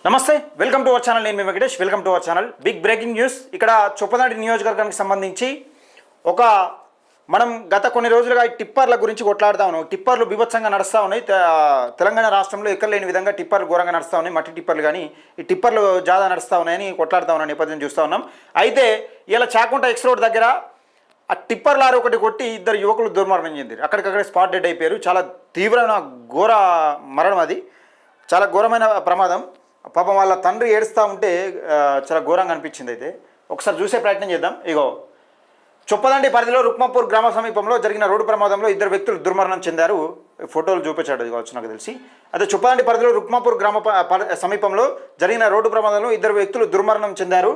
నమస్తే, welcome to our channel. నేను మీ Venkatesh. Welcome to our channel. Big breaking news. ఇక్కడ చొప్పదండి నియోజకవర్గానికి సంబంధించి మనం గత కొన్ని రోజులుగా ఈ టిప్పర్ల గురించి కొట్లాడుతూ ఉన్నాం. టిప్పర్లు బీభత్సంగా నడుస్తూ ఉన్నాయి. తెలంగాణ రాష్ట్రంలో ఎక్కడ లేని విధంగా టిప్పర్లు ఘోరంగా నడుస్తూ ఉన్నాయి. మట్టి టిప్పర్లు కానీ ఈ టిప్పర్లు జాదా నడుస్తూ ఉన్నాయని కొట్లాడుతూ ఉన్న నేపథ్యం చూస్తూ ఉన్నాం. అయితే ఇలా చాకుంట ఎక్స్ రోడ్ దగ్గర ఆ టిప్పర్ లారీ ఒకటి కొట్టి ఇద్దరు యువకులు దుర్మరణం చెందారు. అక్కడికక్కడే స్పాట్ డెడ్ అయిపోయారు. చాలా తీవ్రమైన ఘోర మరణం. అది చాలా ఘోరమైన ప్రమాదం. పాపం వాళ్ళ తండ్రి ఏడుస్తూ ఉంటే చాలా ఘోరంగా అనిపించింది. అయితే ఒకసారి చూసే ప్రయత్నం చేద్దాం. ఇగో చొప్పదండి పరిధిలో రుక్మాపూర్ గ్రామ సమీపంలో జరిగిన రోడ్డు ప్రమాదంలో ఇద్దరు వ్యక్తులు దుర్మరణం చెందారు. ఫోటోలు చూపించాడు కావచ్చు నాకు తెలిసి. అదే చొప్పదండి పరిధిలో రుక్మాపూర్ గ్రామ సమీపంలో జరిగిన రోడ్డు ప్రమాదంలో ఇద్దరు వ్యక్తులు దుర్మరణం చెందారు.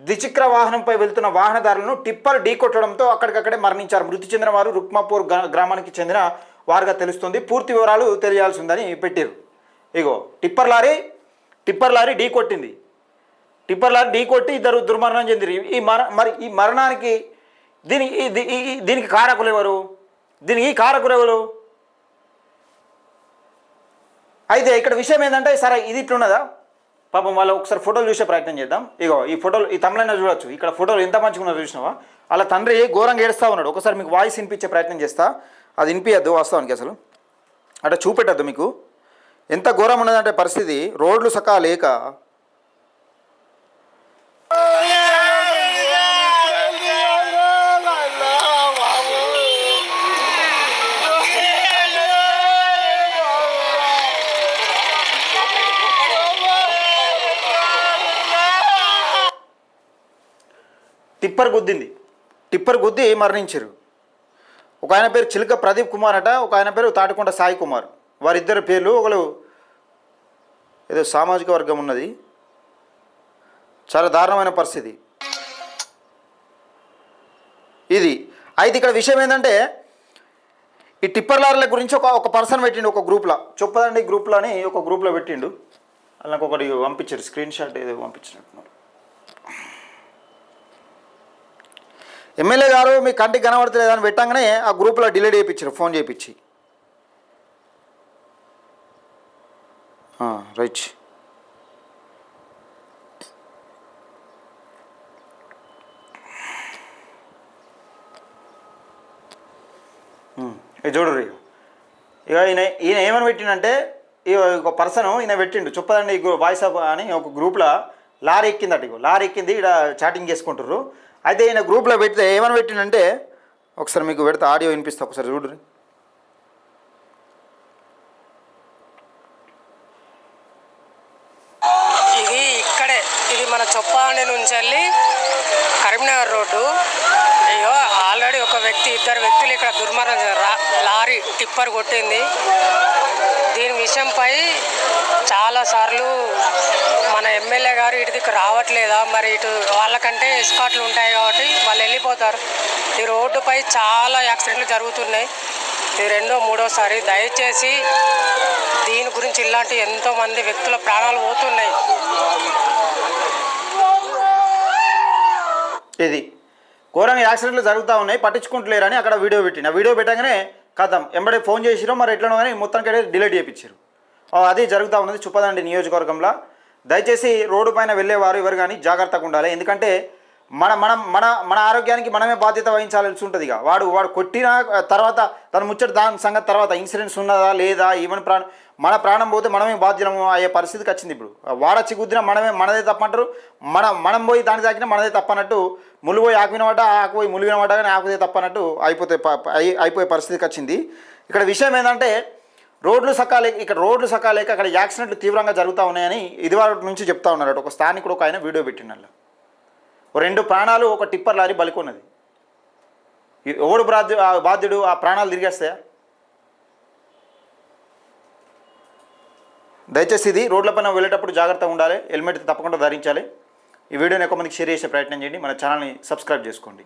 ద్విచక్ర వాహనంపై వెళ్తున్న వాహనదారులను టిప్పర్ ఢీకొట్టడంతో అక్కడికక్కడే మరణించారు. మృతి చెందిన వారు రుక్మాపూర్ గ్రామానికి చెందిన వారుగా తెలుస్తుంది. పూర్తి వివరాలు తెలియాల్సి ఉందని పెట్టారు. ఇగో టిప్పర్ లారీ ఢీ కొట్టింది. టిప్పర్ లారీ ఢీ కొట్టి ఇద్దరు దుర్మరణం చెందిరు. ఈ మరణానికి దీనికి కారకులు ఎవరు? అయితే ఇక్కడ విషయం ఏంటంటే, సరే ఇది ఇట్లున్నదా పాపం వాళ్ళు ఒకసారి ఫోటోలు చూసే ప్రయత్నం చేద్దాం. ఇగో ఈ ఫోటోలు ఈ తమిళనాడు చూడొచ్చు. ఇక్కడ ఫోటోలు ఎంత మంచిగా ఉన్నారో చూసినావా? వాళ్ళ తండ్రి ఘోరంగా ఏడుస్తూ ఉన్నాడు. ఒకసారి మీకు వాయిస్ వినిపించే ప్రయత్నం చేస్తా. అది వినిపించద్దు వాస్తవానికి, అసలు అట్లా చూపెట్టద్దు. మీకు ఎంత ఘోరం ఉన్నదంటే పరిస్థితి, రోడ్లు సకా లేక టిప్పర్ గుద్ది మరణించారు. ఒక ఆయన పేరు చిలుక ప్రదీప్ కుమార్ అట, ఒక ఆయన పేరు తాటికొండ సాయి కుమార్. వారిద్దరి పేర్లు, ఒకరు ఏదో సామాజిక వర్గం ఉన్నది. చాలా దారుణమైన పరిస్థితి ఇది. అయితే ఇక్కడ విషయం ఏంటంటే, ఈ టిప్పర్ లారీల గురించి ఒక పర్సన్ పెట్టిండు ఒక గ్రూప్లో, చొప్పదండి గ్రూప్లో అని ఒక గ్రూప్లో పెట్టిండు. అలా నాకు ఒకటి పంపించారు, స్క్రీన్ షాట్ ఏదో పంపించినట్టున్నారు. ఎమ్మెల్యే గారు మీ కంటికి కనబడతలేదని పెట్టంగానే ఆ గ్రూప్లో డిలీట్ చేయించారు, ఫోన్ చేయించి. రైట్. చూడు ఇక ఈయన ఏమని పెట్టిండంటే, ఒక పర్సన్ ఈయన పెట్టిండు చొప్పదండి వాయిస్ ఆఫ్ అని ఒక గ్రూప్లో లారీ ఎక్కిందట. ఇగో లారీ ఎక్కింది, ఇక్కడ చాటింగ్ చేసుకుంటారు. అయితే ఈయన గ్రూప్లో పెడితే ఏమని పెట్టిండంటే, ఒకసారి మీకు పెడితే ఆడియో వినిపిస్తా, ఒకసారి చూడరు. ఇది మన చొప్పదండి నుంచి వెళ్ళి కరీంనగర్ రోడ్డు. అయ్యో ఆల్రెడీ ఇద్దరు వ్యక్తులు ఇక్కడ దుర్మరణం, లారీ టిప్పర్ కొట్టింది. దీని విషయంపై చాలాసార్లు మన ఎమ్మెల్యే గారు ఇటుదికి రావట్లేదా, మరి ఇటు వాళ్ళకంటే ఎస్కాట్లు ఉంటాయి కాబట్టి వాళ్ళు వెళ్ళిపోతారు. ఈ రోడ్డుపై చాలా యాక్సిడెంట్లు జరుగుతున్నాయి. ఇది రెండో మూడోసారి. దయచేసి దీని గురించి ఇలాంటి ఎంతోమంది వ్యక్తుల ప్రాణాలు పోతున్నాయి. ఇది ఘోరంగా యాక్సిడెంట్లు జరుగుతూ ఉన్నాయి, పట్టించుకుంటలేరని అక్కడ వీడియో పెట్టింది. ఆ వీడియో పెట్టగానే కథం ఎంబడే ఫోన్ చేసిరో మరి ఎట్లనో కానీ మొత్తానికి డిలీట్ చేయించారు. అది జరుగుతూ ఉన్నది చొప్పదండి నియోజకవర్గంలో. దయచేసి రోడ్డు పైన వెళ్ళేవారు ఎవరు కానీ జాగ్రత్తగా ఉండాలి. ఎందుకంటే మన మన మన మన ఆరోగ్యానికి మనమే బాధ్యత వహించాల్సి ఉంటుంది. ఇక వాడు కొట్టిన తర్వాత తను ముచ్చట దాని సంగతి తర్వాత ఇన్సూరెన్స్ ఉన్నదా లేదా, ఈవెన్ మన ప్రాణం పోతే మనమే బాధ్యులము అయ్యే పరిస్థితికి వచ్చింది. ఇప్పుడు వాడచ్చి గుద్దినా మనదే తప్పంటారు, మనం పోయి దాన్ని తాకినా మనదే తప్పన్నట్టు. ముళ్ళు పోయి ఆకు వినబడ్డా, ఆకు పోయి ముళ్ళు వినబడ్డా కానీ ఆకుదే తప్పన్నట్టు అయిపోయే పరిస్థితికి వచ్చింది. ఇక్కడ విషయం ఏంటంటే, రోడ్లు సకాలేక అక్కడ యాక్సిడెంట్లు తీవ్రంగా జరుగుతూ ఉన్నాయని ఇదివరకు నుంచి చెప్తా ఉన్నారు. ఒక స్థానికుడు ఒక ఆయన వీడియో పెట్టిన 2 ప్రాణాలు ఒక టిప్పర్ లారీ బలికొన్నది. ఎవడు బాధ్యుడు? ఆ ప్రాణాలు తిరిగేస్తాయా? దయచేసి ఇది రోడ్లపైన వెళ్ళేటప్పుడు జాగ్రత్తగా ఉండాలి, హెల్మెట్ తప్పకుండా ధరించాలి. ఈ వీడియోని ఎక్కువ మందికి షేర్ చేసే ప్రయత్నం చేయండి. మన ఛానల్ని సబ్స్క్రైబ్ చేసుకోండి.